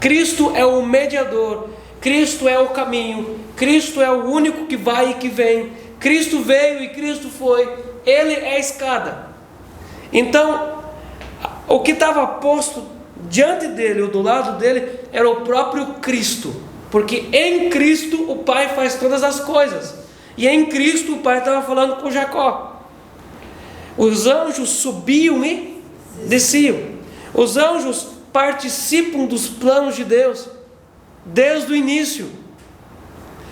Cristo é o mediador, Cristo é o caminho, Cristo é o único que vai e que vem. Cristo veio e Cristo foi. Ele é a escada. Então, o que estava posto diante dele ou do lado dele era o próprio Cristo, porque em Cristo o Pai faz todas as coisas, e em Cristo o Pai estava falando com Jacó. Os anjos subiam e desciam. Os anjos participam dos planos de Deus desde o início.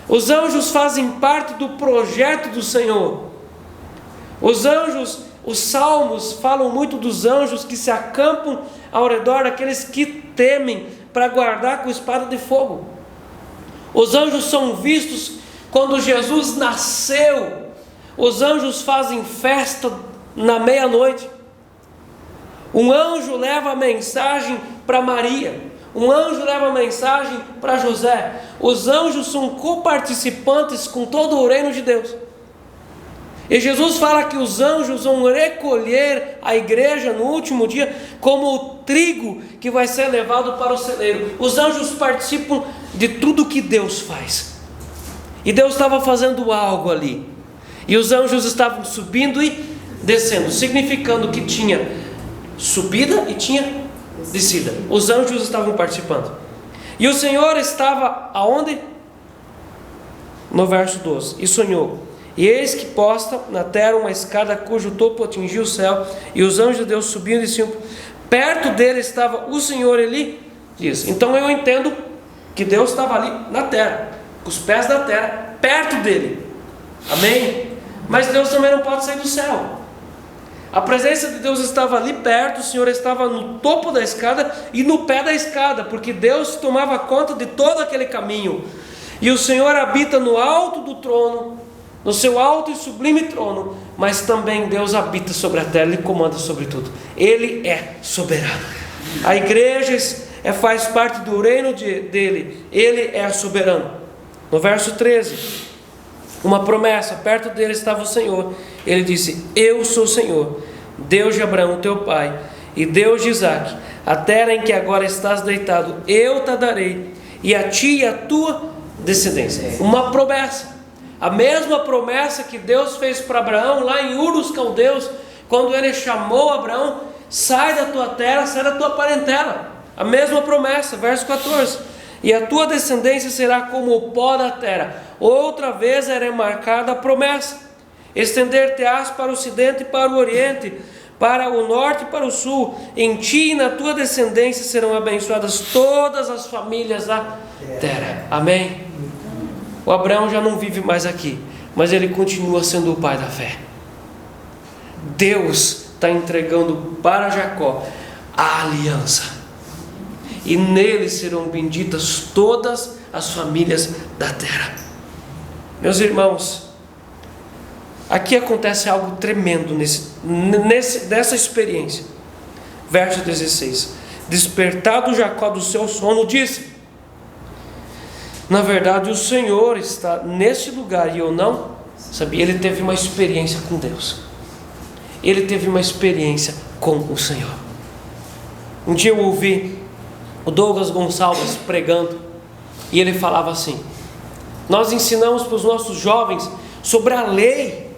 Os anjos fazem parte do projeto do Senhor. Os anjos, os salmos falam muito dos anjos que se acampam ao redor daqueles que temem, para guardar com espada de fogo. Os anjos são vistos quando Jesus nasceu. Os anjos fazem festa na meia-noite. Um anjo leva a mensagem para Maria. Um anjo leva a mensagem para José. Os anjos são coparticipantes com todo o reino de Deus. E Jesus fala que os anjos vão recolher a igreja no último dia como o trigo que vai ser levado para o celeiro. Os anjos participam de tudo que Deus faz. E Deus estava fazendo algo ali. E os anjos estavam subindo e descendo, significando que tinha subida e tinha descida. Os anjos estavam participando. E o Senhor estava aonde? No verso 12. E sonhou: e eis que posta na terra uma escada cujo topo atingia o céu, e os anjos de Deus subiam e desciam. Perto dele estava o Senhor, ele diz. Então eu entendo que Deus estava ali na terra, com os pés da terra, perto dele. Amém? Mas Deus também não pode sair do céu. A presença de Deus estava ali perto, o Senhor estava no topo da escada e no pé da escada, porque Deus tomava conta de todo aquele caminho. E o Senhor habita no alto do trono, no seu alto e sublime trono, mas também Deus habita sobre a terra, Ele comanda sobre tudo. Ele é soberano. A igreja faz parte do reino dele, Ele é soberano. No verso 13, uma promessa: perto dele estava o Senhor. Ele disse: eu sou o Senhor, Deus de Abraão teu pai, e Deus de Isaque. A terra em que agora estás deitado, eu te darei, e a ti e a tua descendência. Uma promessa. A mesma promessa que Deus fez para Abraão lá em Ur dos Caldeus, quando ele chamou Abraão: sai da tua terra, sai da tua parentela. A mesma promessa, verso 14: e a tua descendência será como o pó da terra. Outra vez era marcada a promessa: estender-te-ás para o ocidente e para o oriente, para o norte e para o sul. Em ti e na tua descendência serão abençoadas todas as famílias da terra. Amém? O Abraão já não vive mais aqui, mas ele continua sendo o pai da fé. Deus está entregando para Jacó a aliança, e nele serão benditas todas as famílias da terra. Meus irmãos, aqui acontece algo tremendo dessa experiência. Verso 16: despertado Jacó do seu sono, disse: na verdade o Senhor está neste lugar e eu não sabia. Ele teve uma experiência com Deus. Ele teve uma experiência com o Senhor. Um dia eu ouvi o Douglas Gonçalves pregando, e ele falava assim: nós ensinamos para os nossos jovens sobre a lei,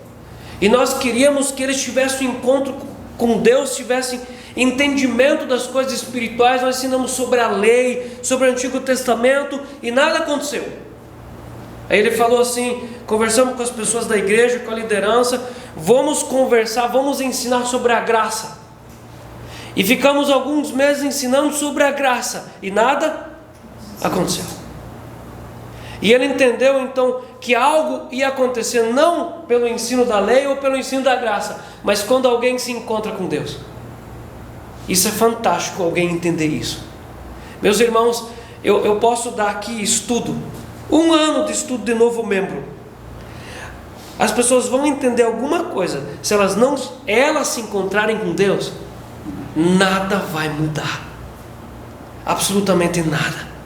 e nós queríamos que eles tivessem um encontro com Deus, tivessem entendimento das coisas espirituais. Nós ensinamos sobre a lei, sobre o Antigo Testamento, e nada aconteceu. Aí ele falou assim: conversamos com as pessoas da igreja, com a liderança, vamos conversar, vamos ensinar sobre a graça. E ficamos alguns meses ensinando sobre a graça, e nada aconteceu. E ele entendeu então que algo ia acontecer, não pelo ensino da lei ou pelo ensino da graça, mas quando alguém se encontra com Deus. Isso é fantástico, alguém entender isso. Meus irmãos, eu posso dar aqui estudo, 1 ano de estudo de novo membro. As pessoas vão entender alguma coisa, se elas se encontrarem com Deus, nada vai mudar, absolutamente nada.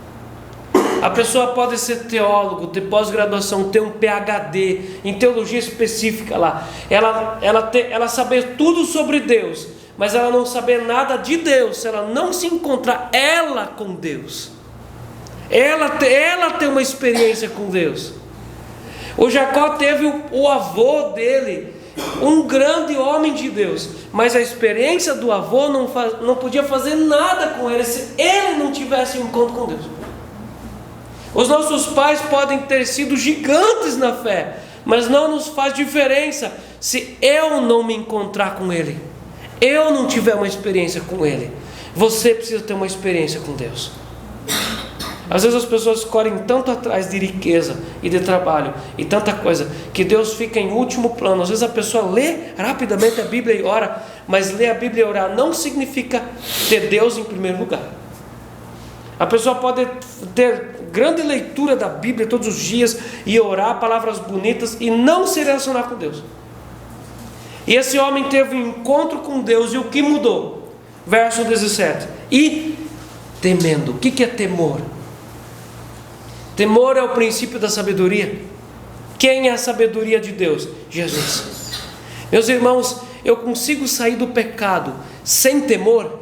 A pessoa pode ser teólogo, ter pós-graduação, ter um PhD em teologia específica lá, ela saber tudo sobre Deus, mas ela não saber nada de Deus, se ela não se encontrar ela com Deus, ela tem uma experiência com Deus. O Jacó teve o avô dele, um grande homem de Deus, mas a experiência do avô não podia fazer nada com ele se ele não tivesse um encontro com Deus. Os nossos pais podem ter sido gigantes na fé, mas não nos faz diferença se eu não me encontrar com Ele, eu não tiver uma experiência com Ele. Você precisa ter uma experiência com Deus. Às vezes as pessoas correm tanto atrás de riqueza e de trabalho e tanta coisa, que Deus fica em último plano. Às vezes a pessoa lê rapidamente a Bíblia e ora, mas ler a Bíblia e orar não significa ter Deus em primeiro lugar. A pessoa pode ter grande leitura da Bíblia todos os dias e orar palavras bonitas e não se relacionar com Deus. E esse homem teve um encontro com Deus, e o que mudou? Verso 17: e temendo. O que é temor? Temor é o princípio da sabedoria. Quem é a sabedoria de Deus? Jesus. Meus irmãos, eu consigo sair do pecado sem temor?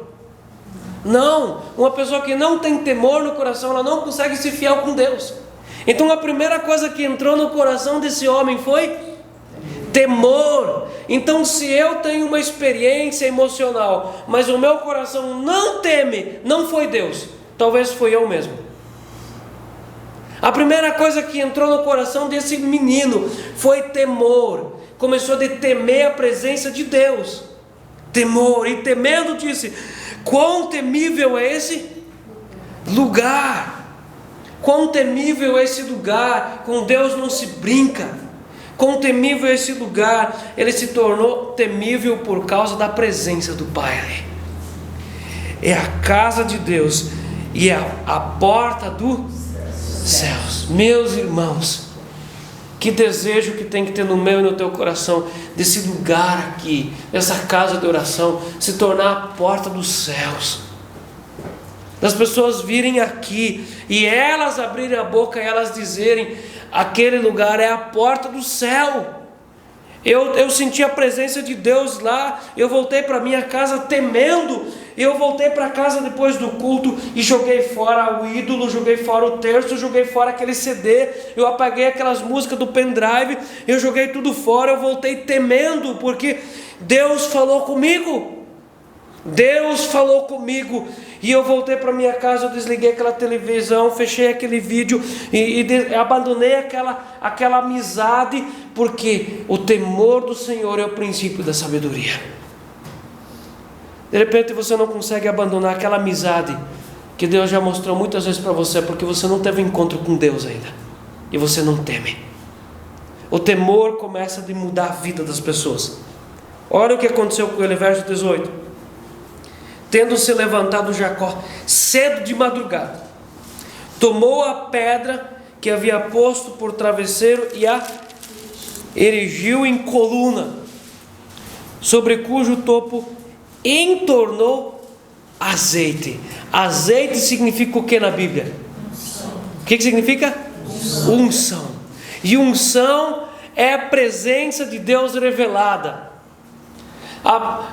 Não. Uma pessoa que não tem temor no coração, ela não consegue ser fiel com Deus. Então a primeira coisa que entrou no coração desse homem foi temor. Então, se eu tenho uma experiência emocional, mas o meu coração não teme, não foi Deus, talvez foi eu mesmo. A primeira coisa que entrou no coração desse menino foi temor. Começou a temer a presença de Deus. Temor, e temendo disse: quão temível é esse lugar! Quão temível é esse lugar! Com Deus não se brinca. Quão temível é esse lugar! Ele se tornou temível por causa da presença do Pai. É a casa de Deus e é a porta dos céus. Meus irmãos, que desejo que tem que ter no meu e no teu coração, desse lugar aqui, dessa casa de oração, se tornar a porta dos céus. Das pessoas virem aqui e elas abrirem a boca e elas dizerem: aquele lugar é a porta do céu. Eu senti a presença de Deus lá. Eu voltei para minha casa temendo. Eu voltei para casa depois do culto e joguei fora o ídolo, joguei fora o terço, joguei fora aquele CD, eu apaguei aquelas músicas do pendrive, eu joguei tudo fora. Eu voltei temendo, porque Deus falou comigo. Deus falou comigo. E eu voltei para minha casa, eu desliguei aquela televisão, fechei aquele vídeo e abandonei aquela amizade, porque o temor do Senhor é o princípio da sabedoria. De repente você não consegue abandonar aquela amizade que Deus já mostrou muitas vezes para você, porque você não teve encontro com Deus ainda, e você não teme. O temor começa a mudar a vida das pessoas. Olha o que aconteceu com ele, verso 18. Tendo se levantado Jacó cedo de madrugada, tomou a pedra que havia posto por travesseiro e a erigiu em coluna, sobre cujo topo entornou azeite. Azeite significa o que na Bíblia? O que significa? Unção. E unção é a presença de Deus revelada.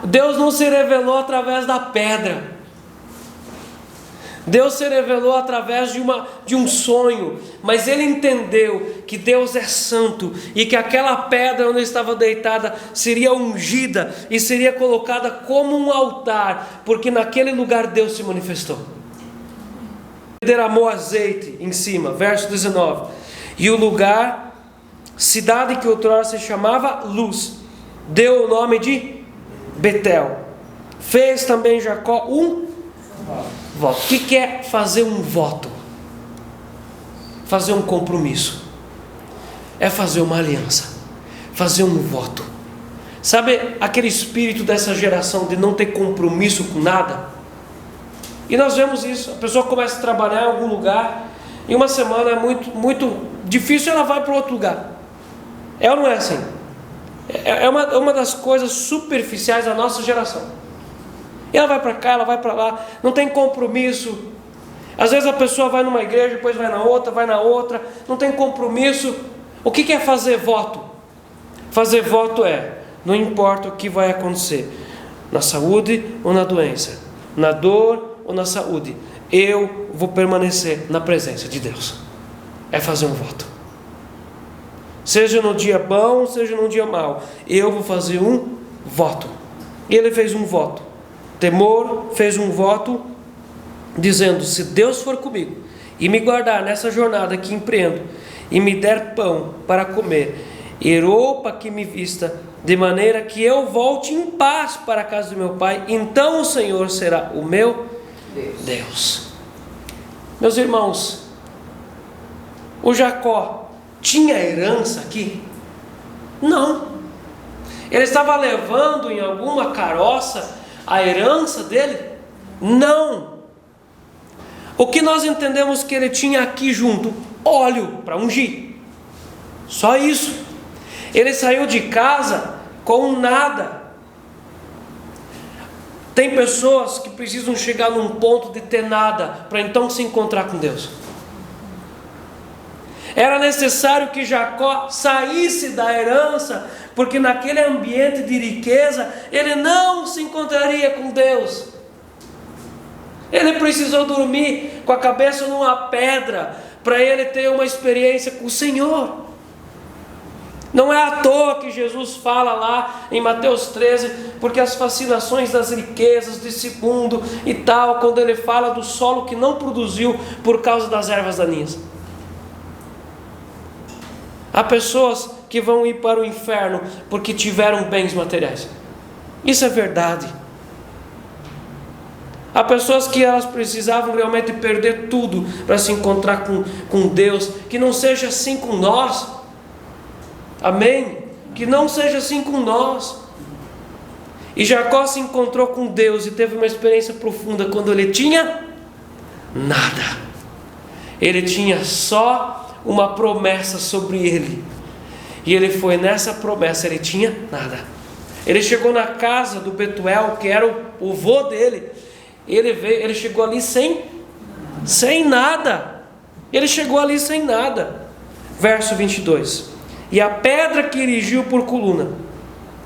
Deus não se revelou através da pedra. Deus se revelou através de um sonho, mas ele entendeu que Deus é santo e que aquela pedra onde estava deitada seria ungida e seria colocada como um altar, porque naquele lugar Deus se manifestou. Derramou azeite em cima, verso 19, E o lugar, cidade que outrora se chamava Luz, deu o nome de Betel. Fez também Jacó um voto. O que é fazer um voto? Fazer um compromisso. É fazer uma aliança. Fazer um voto. Sabe aquele espírito dessa geração de não ter compromisso com nada? E nós vemos isso. A pessoa começa a trabalhar em algum lugar, em uma semana é muito difícil, ela vai para outro lugar. É ou não é assim? É uma das coisas superficiais da nossa geração. E ela vai para cá, ela vai para lá, não tem compromisso. Às vezes a pessoa vai numa igreja, depois vai na outra, não tem compromisso. O que é fazer voto? Fazer voto não importa o que vai acontecer, na saúde ou na doença, na dor ou na saúde, eu vou permanecer na presença de Deus. É fazer um voto. Seja no dia bom, seja no dia mau, eu vou fazer um voto. E ele fez um voto. Temor fez um voto, dizendo: se Deus for comigo e me guardar nessa jornada que empreendo, e me der pão para comer, e roupa que me vista, de maneira que eu volte em paz para a casa do meu pai, então o Senhor será o meu Deus. Meus irmãos, o Jacó tinha herança aqui? Não. Ele estava levando em alguma carroça a herança dele? Não. O que nós entendemos que ele tinha aqui junto? Óleo para ungir. Só isso. Ele saiu de casa com nada. Tem pessoas que precisam chegar num ponto de ter nada para então se encontrar com Deus. Era necessário que Jacó saísse da herança, porque naquele ambiente de riqueza ele não se encontraria com Deus. Ele precisou dormir com a cabeça numa pedra para ele ter uma experiência com o Senhor. Não é à toa que Jesus fala lá em Mateus 13, porque as fascinações das riquezas desse mundo e tal, quando ele fala do solo que não produziu por causa das ervas daninhas. Há pessoas que vão ir para o inferno porque tiveram bens materiais. Isso é verdade. Há pessoas que elas precisavam realmente perder tudo para se encontrar com Deus. Que não seja assim com nós. Amém? Que não seja assim com nós. E Jacó se encontrou com Deus e teve uma experiência profunda quando ele tinha nada. Ele tinha só uma promessa sobre ele. E ele foi nessa promessa, ele tinha nada. Ele chegou na casa do Betuel, que era o vô dele. Ele chegou ali sem nada. Ele chegou ali sem nada. Verso 22. E a pedra que erigiu por coluna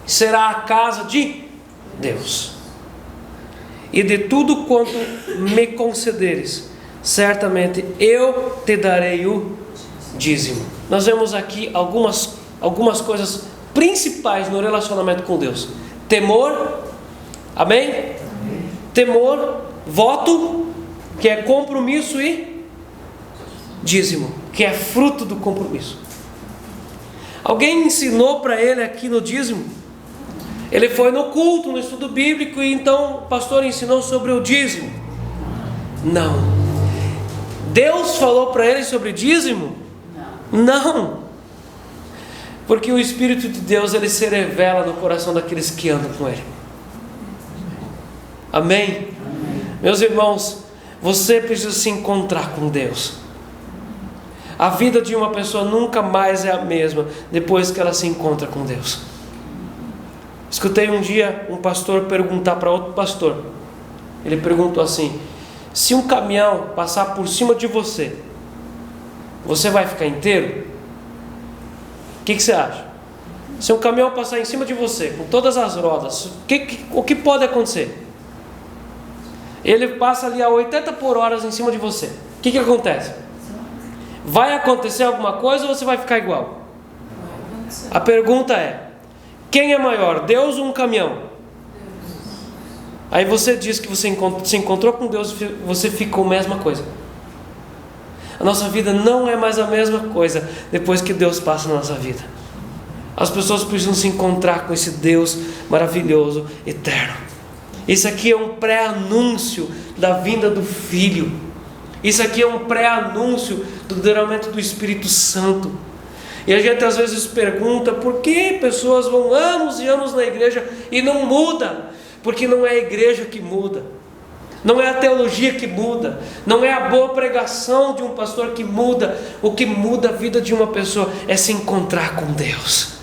será a casa de Deus. E de tudo quanto me concederes, certamente eu te darei o dízimo. Nós vemos aqui algumas coisas principais no relacionamento com Deus. Temor, amém? Temor, voto, que é compromisso, e dízimo, que é fruto do compromisso. Alguém ensinou para ele aqui no dízimo? Ele foi no culto, no estudo bíblico, e então o pastor ensinou sobre o dízimo? Não. Deus falou para ele sobre dízimo? Não. Porque o Espírito de Deus, ele se revela no coração daqueles que andam com ele. Amém? Amém. Meus irmãos, você precisa se encontrar com Deus. A vida de uma pessoa nunca mais é a mesma depois que ela se encontra com Deus. Escutei um dia um pastor perguntar para outro pastor. Ele perguntou assim: se um caminhão passar por cima de você, você vai ficar inteiro? O que você acha? Se um caminhão passar em cima de você, com todas as rodas, o que pode acontecer? Ele passa ali a 80 por hora em cima de você. O que acontece? Vai acontecer alguma coisa ou você vai ficar igual? A pergunta é: quem é maior, Deus ou um caminhão? Aí você diz que você se encontrou com Deus e você ficou a mesma coisa. A nossa vida não é mais a mesma coisa depois que Deus passa na nossa vida. As pessoas precisam se encontrar com esse Deus maravilhoso, eterno. Isso aqui é um pré-anúncio da vinda do Filho. Isso aqui é um pré-anúncio do derramamento do Espírito Santo. E a gente às vezes pergunta por que pessoas vão anos e anos na igreja e não muda. Porque não é a igreja que muda, não é a teologia que muda, não é a boa pregação de um pastor que muda. O que muda a vida de uma pessoa é se encontrar com Deus.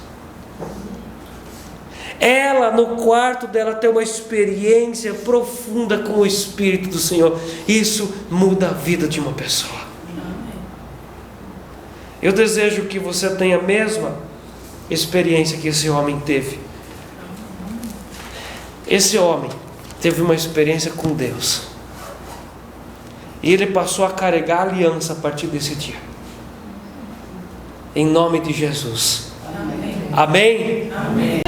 Ela, no quarto dela, tem uma experiência profunda com o Espírito do Senhor. Isso muda a vida de uma pessoa. Eu desejo que você tenha a mesma experiência que esse homem teve. Esse homem teve uma experiência com Deus. E ele passou a carregar a aliança a partir desse dia. Em nome de Jesus. Amém? Amém? Amém.